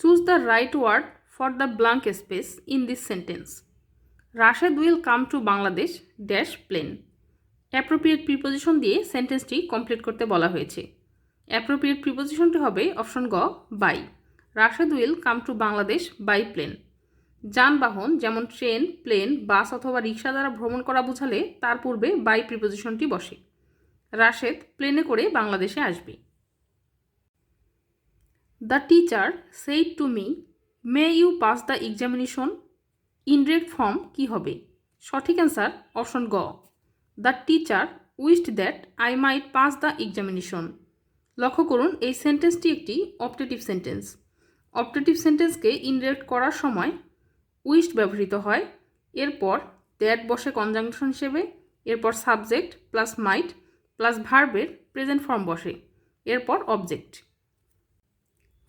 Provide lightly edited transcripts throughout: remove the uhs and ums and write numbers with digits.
Choose the right word for the blank space in this sentence. Rashid will come to Bangladesh dash plane. Appropriate preposition দিয়ে সেন্টেন্সটি complete করতে বলা হয়েছে। Appropriate প্রিপোজিশনটি হবে option গ by. Rashed will come to Bangladesh by plane. যানবাহন যেমন train, plane, বাস অথবা রিক্সা দ্বারা ভ্রমণ করা বোঝালে তার পূর্বে বাই প্রিপোজিশনটি বসে। রাশেদ প্লেনে করে বাংলাদেশে আসবে। The teacher said to me, may you pass the examination. Indirect form কি হবে? সঠিক অ্যান্সার অপশন গ। The teacher wished that I might pass the examination. লক্ষ্য করুন এই সেন্টেন্সটি একটি অপটেটিভ সেন্টেন্স। অপটেটিভ সেন্টেন্সকে ইনডিরেক্ট করার সময় উইশড ব্যবহৃত হয়, এরপর দ্যাট বসে কনজাংশন হিসেবে, এরপর সাবজেক্ট প্লাস মাইট প্লাস ভার্বের প্রেজেন্ট ফর্ম বসে, এরপর object.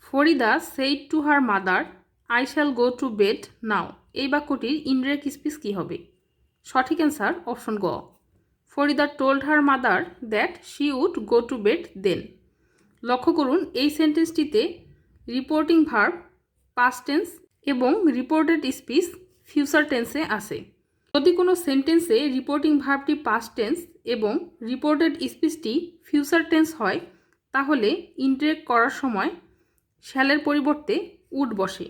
Farida said to her mother I shall go to bed now. এই বাক্যটির ইনডিরেক্ট স্পিচ কী হবে? সঠিক অ্যান্সার অপশন গ। Farida told her mother that she would go to bed then. লক্ষ্য করুন এই সেন্টেন্সটিতে রিপোর্টিং ভার্ব পাস্ট টেন্স এবং রিপোর্টেড স্পিচ ফিউচার টেন্সে আছে। যদি কোনো সেন্টেন্সে রিপোর্টিং ভার্বটি পাস্ট টেন্স এবং রিপোর্টেড স্পিচটি ফিউচার টেন্স হয়, তাহলে ইনডিরেক্ট করার সময় শ্যালের পরিবর্তে উড বসে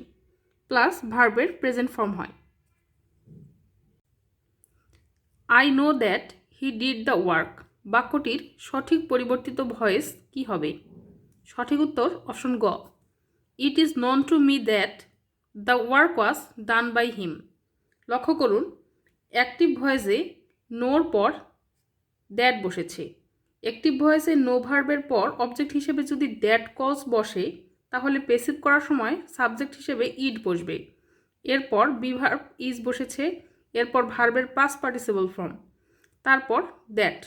প্লাস ভার্বের প্রেজেন্ট ফর্ম হয়। I know that he did the work. বাক্যটির সঠিক পরিবর্তিত ভয়েস কি হবে? সঠিক উত্তর অপশন গ। It is known to me that the work was done by him. লক্ষ্য করুন অ্যাক্টিভ ভয়েসে নোর পর দ্যাট বসেছে। অ্যাক্টিভ ভয়েসে নো ভার্বের পর অবজেক্ট হিসেবে যদি দ্যাট কজ বসে, তাহলে পেসিভ করার সময় সাবজেক্ট হিসেবে ইড বসবে, এরপর বি ভার্ব ইজ বসেছে, এরপর ভার্বের পাস্ট পার্টিসিপল ফর্ম, তারপর দ্যাট।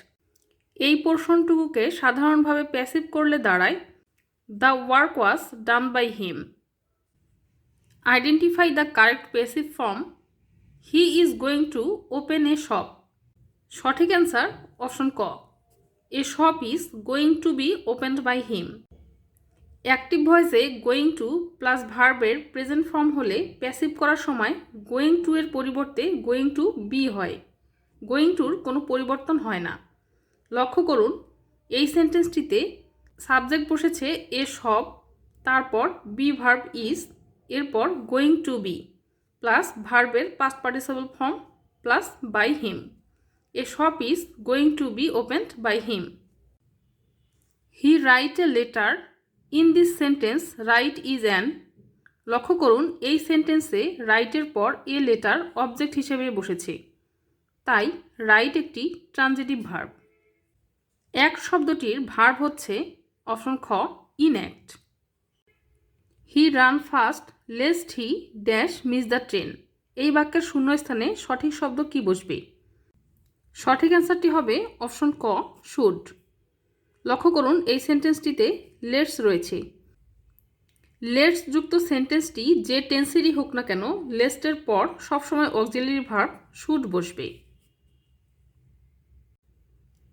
এই পোর্শনটুকুকে সাধারণভাবে প্যাসিভ করলে দাঁড়ায় the work was done by him. Identify the correct passive form. He is going to open a shop. সঠিক অ্যান্সার অপশন ক। A shop is going to be opened by him. Active ভয়েসে going to plus ভার্বের present form হলে passive করার সময় going to এর পরিবর্তে going to be হয়। গোয়িং টুর কোনো পরিবর্তন হয় না। লক্ষ্য করুন এই সেন্টেন্সটিতে সাবজেক্ট বসেছে এ শপ, তারপর বি ভার্ব ইজ, এরপর গোয়িং টু বি প্লাস ভার্বের past participle form plus by him. A shop is going to be opened by him. He write a letter. In this sentence write is an. লক্ষ্য করুন এই সেন্টেন্সে রাইটের পর a letter object হিসেবে বসেছে, তাই রাইট একটি ট্রানজিটিভ ভার্ব। এক শব্দটির ভার্ব হচ্ছে অপশন খ intact. He ran fast lest he dash miss the train. এই বাক্যের শূন্যস্থানে সঠিক শব্দ কি বসবে? সঠিক অ্যান্সারটি হবে অপশন ক শুড। লক্ষ্য করুন এই সেন্টেন্সটিতে লেটস রয়েছে। লেটস যুক্ত সেন্টেন্সটি যে টেন্সেরই হোক না কেন, লেস্টের পর সবসময় অক্সিলারি ভার্ব শুড বসবে।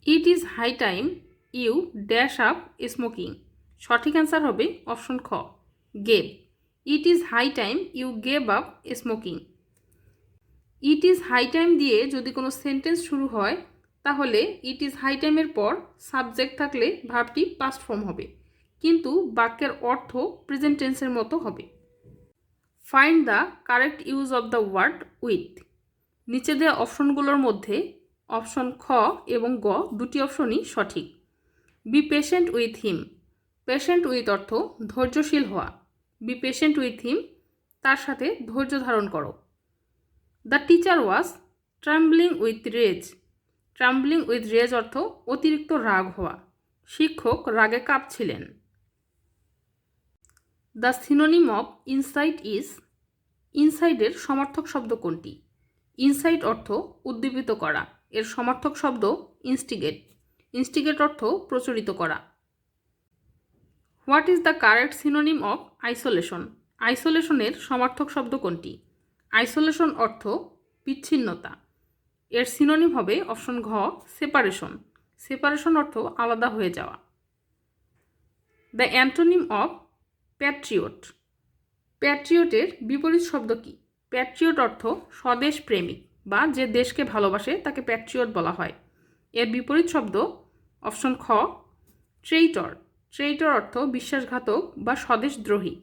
It is high time you dash up smoking. সঠিক অ্যান্সার হবে অপশন খ gave. It is high time you gave up smoking. It is high time দিয়ে যদি কোনো সেন্টেন্স শুরু হয়, তাহলে ইট ইজ হাই টাইমের পর সাবজেক্ট থাকলে ভার্বটি পাস্ট ফর্ম হবে, কিন্তু বাক্যের অর্থ প্রেজেন্ট টেন্সের মতো হবে। Find the correct use of the word with. নিচে দেওয়া অপশনগুলোর মধ্যে অপশন খ এবং গ দুটি অপশনই সঠিক। Be patient with him. Patient with অর্থ ধৈর্যশীল হওয়া। বি পেশেন্ট উইথ হিম তার সাথে ধৈর্য ধারণ করো। The teacher was trembling with rage. Trembling with rage অর্থ অতিরিক্ত রাগ হওয়া। শিক্ষক রাগে কাঁপছিলেন। The synonym of insight is. ইনসাইডের সমার্থক শব্দ কোনটি? ইনসাইট অর্থ উদ্দীপিত করা, এর সমার্থক শব্দ ইনস্টিগেট। ইনস্টিগেট অর্থ প্রচলিত করা। What is the correct synonym of isolation. আইসোলেশনের সমার্থক শব্দ কোনটি? আইসোলেশন অর্থ বিচ্ছিন্নতা, এর সিনোনিম হবে অপশন ঘ সেপারেশন। সেপারেশন অর্থ আলাদা হয়ে যাওয়া। The antonym of patriot. প্যাট্রিয়টের বিপরীত শব্দ কি? প্যাট্রিয়ট অর্থ স্বদেশ প্রেমিক বা যে দেশকে ভালোবাসে তাকে প্যাট্রিয়ট বলা হয়। এর বিপরীত শব্দ অপশন খ ট্রেইটর। ট্রেইটর অর্থ বিশ্বাসঘাতক বা স্বদেশদ্রোহী।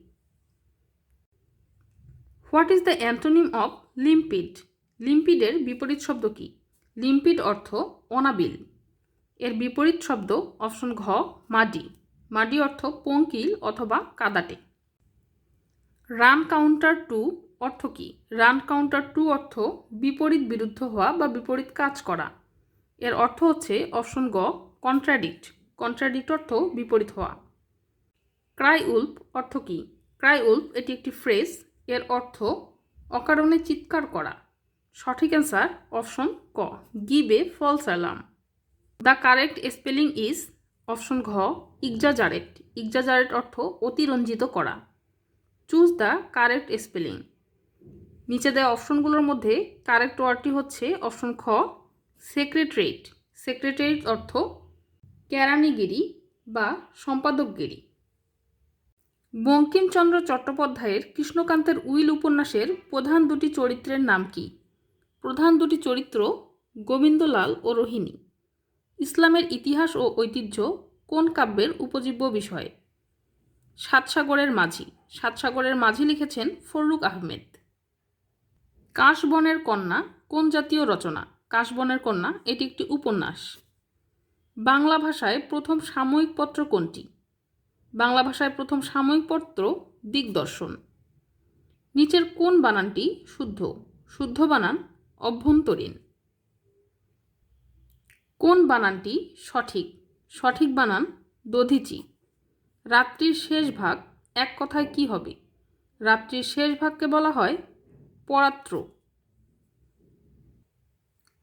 What is the antonym of limpid? লিম্পিডের বিপরীত শব্দ কি? লিম্পিড অর্থ অনাবিল। এর বিপরীত শব্দ অপশন ঘ মাডি। মাডি অর্থ পঙ্কিল অথবা কাদাটে। রান কাউন্টার টু অর্থ কি? রান কাউন্টার টু অর্থ বিপরীত বিরুদ্ধ হওয়া বা বিপরীত কাজ করা। এর অর্থ হচ্ছে অপশন গ কন্ট্রাডিক্ট। কন্ট্রাডিক্ট অর্থ বিপরীত হওয়া। ক্রাই উলফ অর্থ কি? ক্রাই উলফ এটি একটি ফ্রেজ। এর অর্থ অকারণে চিৎকার করা। সঠিক অ্যান্সার অপশন ক give a false alarm. The correct spelling is option ঘ ইগজাজারেট। ইগজাজারেট অর্থ অতিরঞ্জিত করা। Choose the correct spelling. নিচে দেওয়া অপশনগুলোর মধ্যে কারেক্ট ওয়ার্ডটি হচ্ছে অপশন খ সেক্রেটারিয়েট। সেক্রেটারিয়েট অর্থ কেরানিগিরি বা সম্পাদকগিরি। বঙ্কিমচন্দ্র চট্টোপাধ্যায়ের কৃষ্ণকান্তের উইল উপন্যাসের প্রধান দুটি চরিত্রের নাম কি? প্রধান দুটি চরিত্র গোবিন্দলাল ও রোহিণী। ইসলামের ইতিহাস ও ঐতিহ্য কোন কাব্যের উপজীব্য বিষয়? সাতসাগরের মাঝি। সাতসাগরের মাঝি লিখেছেন ফররুখ আহমেদ। কাশবনের কন্যা কোন জাতীয় রচনা? কাশবনের কন্যা এটি একটি উপন্যাস। বাংলা ভাষায় প্রথম সাময়িক পত্র কোনটি? বাংলা ভাষায় প্রথম সাময়িক পত্র দিগদর্শন। নিচের কোন বানানটি শুদ্ধ? শুদ্ধ বানান অভ্যন্তরীণ। কোন বানানটি সঠিক? সঠিক বানান দধিচি। রাত্রির শেষ ভাগ এক কথায় কি হবে? রাত্রির শেষ ভাগকে বলা হয় পরাত্র।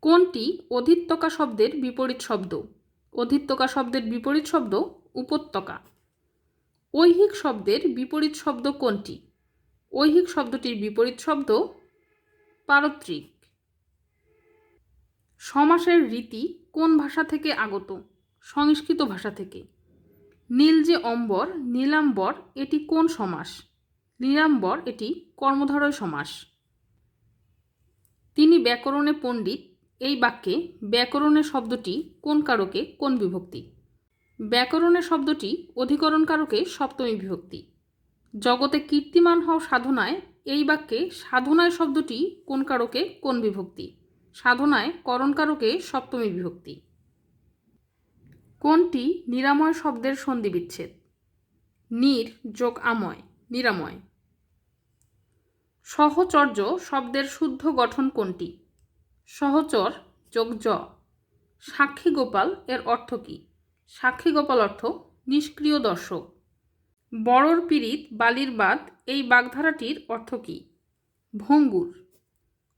কোনটি অধিত্যকা শব্দের বিপরীত শব্দ? অধিত্যকা শব্দের বিপরীত শব্দ উপত্যকা। ঐহিক শব্দের বিপরীত শব্দ কোনটি? ঐহিক শব্দটির বিপরীত শব্দ পারত্রিক। সমাসের রীতি কোন ভাষা থেকে আগত? সংস্কৃত ভাষা থেকে। নীল যে অম্বর নীলাম্বর এটি কোন সমাস? নীলাম্বর এটি কর্মধারয় সমাস। তিনি ব্যাকরণে পণ্ডিত এই বাক্যে ব্যাকরণের শব্দটি কোন কারকে কোন বিভক্তি? ব্যাকরণের শব্দটি অধিকরণ কারকে সপ্তমী বিভক্তি। জগতে কীর্তিমান হও সাধনায় এই বাক্যে সাধনায় শব্দটি কোন কারকে কোন বিভক্তি? সাধনায় করণ কারকে সপ্তমী বিভক্তি। কোনটি নিরাময় শব্দের সন্ধি বিচ্ছেদ? নির যোগ আময় নিরাময়। সহচর্য শব্দের শুদ্ধ গঠন কোনটি? সহচর যোগ জ। সাক্ষী গোপাল এর অর্থ কী? সাক্ষী গোপাল অর্থ নিষ্ক্রিয় দর্শক। বড়র পীড়িত বালির বাদ এই বাগধারাটির অর্থ কী? ভঙ্গুর।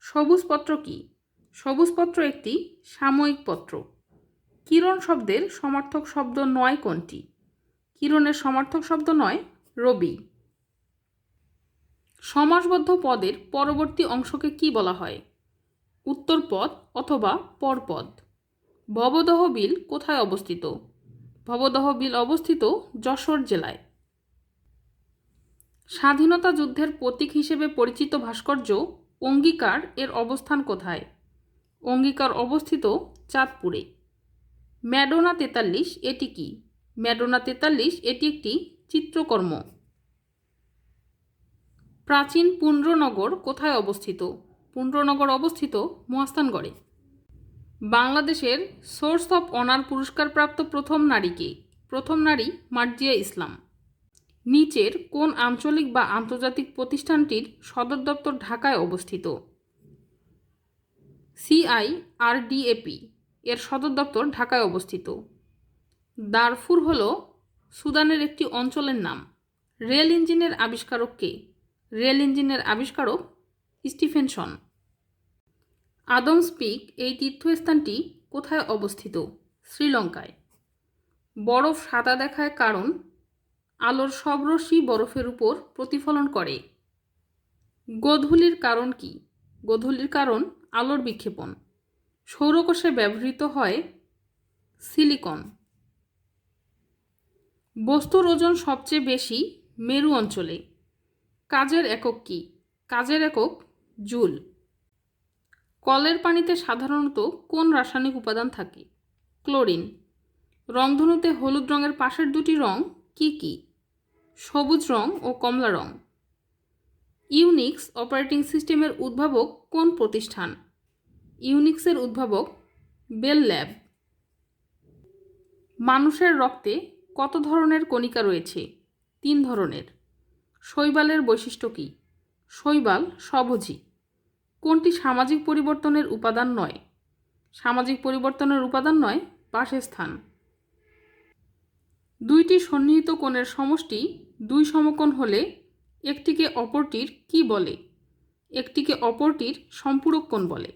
সবুজপত্র কী? সবুজপত্র একটি সাময়িক পত্র। কিরণ শব্দের সমার্থক শব্দ নয় কোনটি? কিরণের সমার্থক শব্দ নয় রবি। সমাসবদ্ধ পদের পরবর্তী অংশকে কি বলা হয়? উত্তরপদ অথবা পরপদ। ভবদহ বিল কোথায় অবস্থিত? ভবদহ বিল অবস্থিত যশোর জেলায়। স্বাধীনতা যুদ্ধের প্রতীক হিসেবে পরিচিত ভাস্কর্য অঙ্গীকার এর অবস্থান কোথায়? অঙ্গীকার অবস্থিত চাঁদপুরে। ম্যাডোনা 43 এটি কি? ম্যাডোনা 43 এটি একটি চিত্রকর্ম। প্রাচীন পুণ্ড্রনগর কোথায় অবস্থিত? পুণ্ড্রনগর অবস্থিত মহাস্থানগড়ে। বাংলাদেশের সোর্স অফ অনার পুরস্কারপ্রাপ্ত প্রথম নারী কে? প্রথম নারী মার্জিয়া ইসলাম। নিচের কোন আঞ্চলিক বা আন্তর্জাতিক প্রতিষ্ঠানটির সদর দপ্তর ঢাকায় অবস্থিত? CIRDAP এর সদর দপ্তর ঢাকায় অবস্থিত। দারফুর হল সুদানের একটি অঞ্চলের নাম। রেল ইঞ্জিনের আবিষ্কারক কে? রেল ইঞ্জিনের আবিষ্কারক স্টিফেনসন। আদমস পিক এই তীর্থস্থানটি কোথায় অবস্থিত? শ্রীলঙ্কায়। বরফ সাদা দেখায় কারণ আলোর সব রশ্মি বরফের উপর প্রতিফলন করে। গোধূলির কারণ কি? গোধূলির কারণ আলোর বিক্ষেপণ। সৌরকোষে ব্যবহৃত হয় সিলিকন। বস্তুর ওজন সবচেয়ে বেশি মেরু অঞ্চলে। কাজের একক কি? কাজের একক জুল। কলের পানিতে সাধারণত কোন রাসায়নিক উপাদান থাকে? ক্লোরিন। রংধনুতে হলুদ রঙের পাশের দুটি রং কি কি? সবুজ রং ও কমলা রং। ইউনিক্স অপারেটিং সিস্টেমের উদ্ভাবক কোন প্রতিষ্ঠান? ইউনিক্সের উদ্ভাবক বেল ল্যাব। মানুষের রক্তে কত ধরনের কণিকা রয়েছে? 3 ধরনের। শৈবালের বৈশিষ্ট্য কী? শৈবাল স্বভোজী। কোনটি সামাজিক পরিবর্তনের উপাদান নয়? সামাজিক পরিবর্তনের উপাদান নয় বাসস্থান। দুইটি সন্নিহিত কোণের সমষ্টি 2 সমকোণ হলে একটিকে অপরটির কি বলে? একটিকে অপরটির সম্পূরক কোণ বলে।